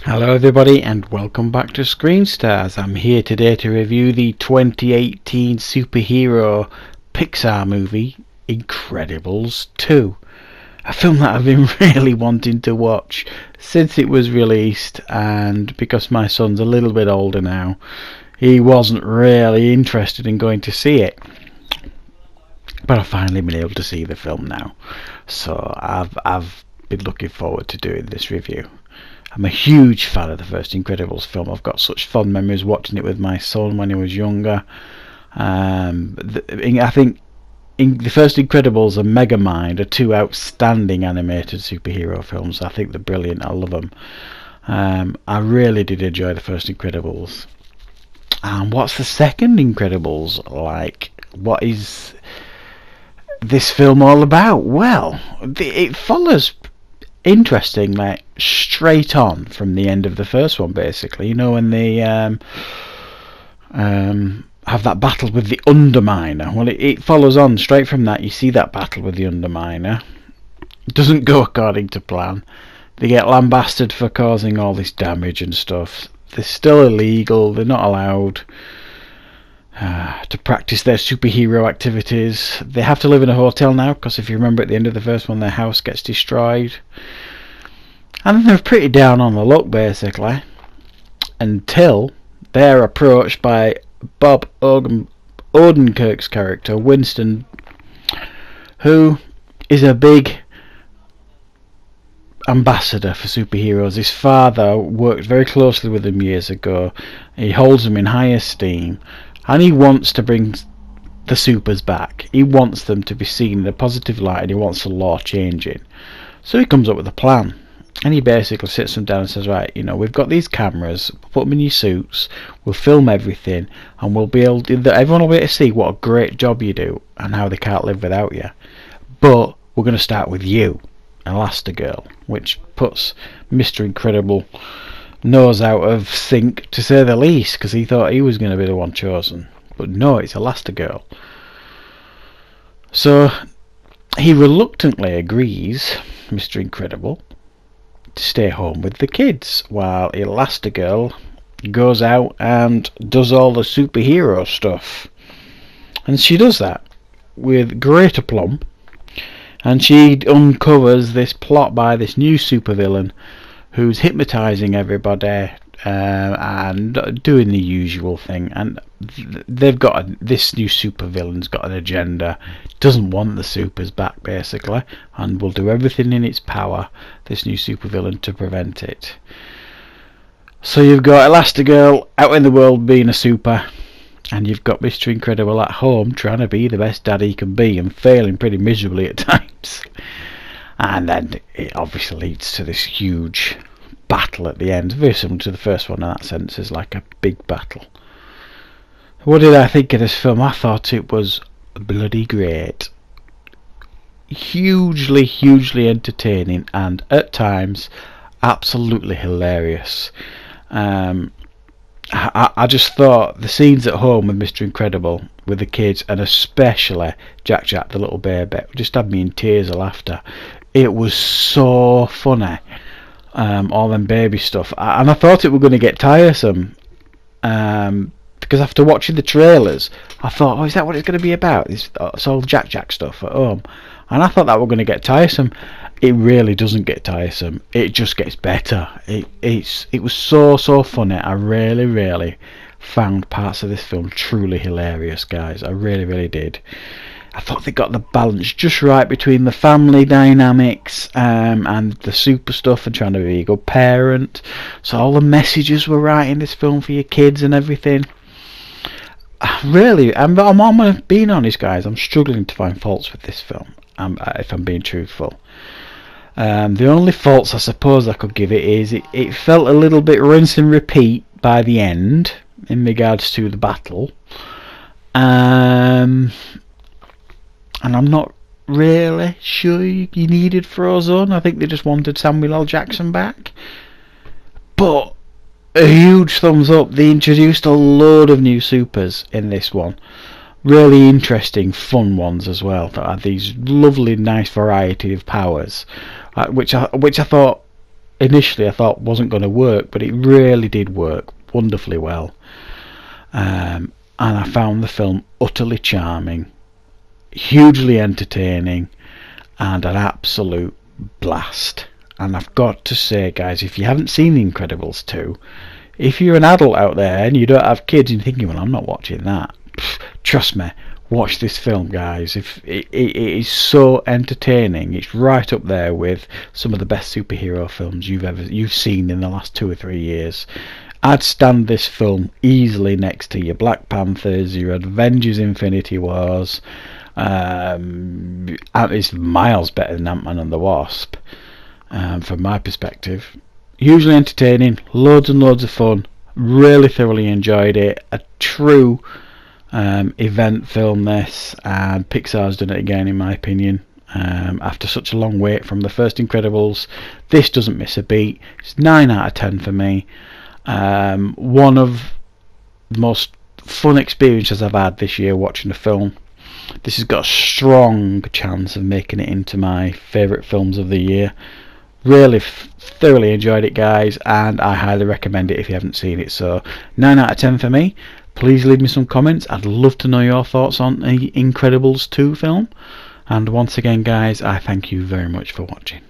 Hello everybody and welcome back to Screen Stars. I'm here today to review the 2018 superhero Pixar movie Incredibles 2. A film that I've been really wanting to watch since it was released, and because my son's a little bit older now, he wasn't really interested in going to see it. But I've finally been able to see the film now, so I've been looking forward to doing this review. I'm a huge fan of the first Incredibles film. I've got such fond memories watching it with my son when he was younger. I think the first Incredibles and Megamind are two outstanding animated superhero films. I think they're brilliant. I love them. I really did enjoy the first Incredibles. And what's the second Incredibles like? What is this film all about? Well, it follows interestingly straight on from the end of the first one, basically. You know, when they have that battle with the Underminer. Well, it follows on straight from that. You see that battle with the Underminer. It doesn't go according to plan. They get lambasted for causing all this damage and stuff. They're still illegal. They're not allowed to practice their superhero activities. They have to live in a hotel now, because if you remember at the end of the first one, their house gets destroyed. And they're pretty down on the luck, basically, until they're approached by Bob Odenkirk's character, Winston, who is a big ambassador for superheroes. His father worked very closely with them years ago. He holds them in high esteem, and he wants to bring the supers back. He wants them to be seen in a positive light, and he wants the law changing. So he comes up with a plan, and he basically sits them down and says, right, you know, we've got these cameras, we'll put them in your suits, we'll film everything, and we'll be able to, everyone will be able to see what a great job you do and how they can't live without you. But we're going to start with you, Elastigirl, which puts Mr. Incredible nose out of sync, to say the least, because he thought he was going to be the one chosen. But no, it's Elastigirl. So he reluctantly agrees, Mr. Incredible, to stay home with the kids, while Elastigirl goes out and does all the superhero stuff. And she does that with great aplomb, and she uncovers this plot by this new supervillain who's hypnotising everybody and doing the usual thing. And they've got this new supervillain's got an agenda, doesn't want the supers back, basically, and will do everything in its power, this new supervillain, to prevent it. So you've got Elastigirl out in the world being a super, and you've got Mr. Incredible at home trying to be the best dad he can be and failing pretty miserably at times. And then it obviously leads to this huge battle at the end, very similar to the first one in that sense. It's like a big battle. What did I think of this film? I thought it was bloody great. Hugely entertaining, and at times absolutely hilarious. I just thought the scenes at home with Mr. Incredible, with the kids, and especially Jack the little baby, just had me in tears of laughter. It was so funny, all them baby stuff, and I thought it was going to get tiresome, because after watching the trailers, I thought, oh, is that what it's going to be about? It's all Jack stuff at home, and I thought that were going to get tiresome. It really doesn't get tiresome. It just gets better. It was so funny. I really found parts of this film truly hilarious, guys. I really did. I thought they got the balance just right between the family dynamics and the super stuff and trying to be a good parent. So all the messages were right in this film for your kids and everything. Really, I'm being honest, guys, I'm struggling to find faults with this film, if I'm being truthful. The only faults I suppose I could give it is it felt a little bit rinse and repeat by the end in regards to the battle. And I'm not really sure you needed Frozone. I think they just wanted Samuel L. Jackson back. But a huge thumbs up. They introduced a load of new supers in this one. Really interesting, fun ones as well, that had these lovely, nice variety of powers, which I thought initially I thought wasn't going to work, but it really did work wonderfully well. And I found the film utterly charming, hugely entertaining, and an absolute blast. And I've got to say, guys, if you haven't seen The Incredibles 2, if you're an adult out there and you don't have kids and you're thinking, well, I'm not watching that, trust me, watch this film, guys. If it is so entertaining, it's right up there with some of the best superhero films you've seen in the last 2 or 3 years. I'd stand this film easily next to your Black Panthers, your Avengers Infinity Wars. It's miles better than Ant-Man and the Wasp, from my perspective. Hugely entertaining, loads and loads of fun. Really thoroughly enjoyed it. A true event film, this, and Pixar's done it again, in my opinion. After such a long wait from the first Incredibles, this doesn't miss a beat. It's 9 out of 10 for me. One of the most fun experiences I've had this year watching a film. This has got a strong chance of making it into my favourite films of the year. Really thoroughly enjoyed it, guys, and I highly recommend it if you haven't seen it. So 9 out of 10 for me. Please leave me some comments. I'd love to know your thoughts on the Incredibles 2 film. And once again, guys, I thank you very much for watching.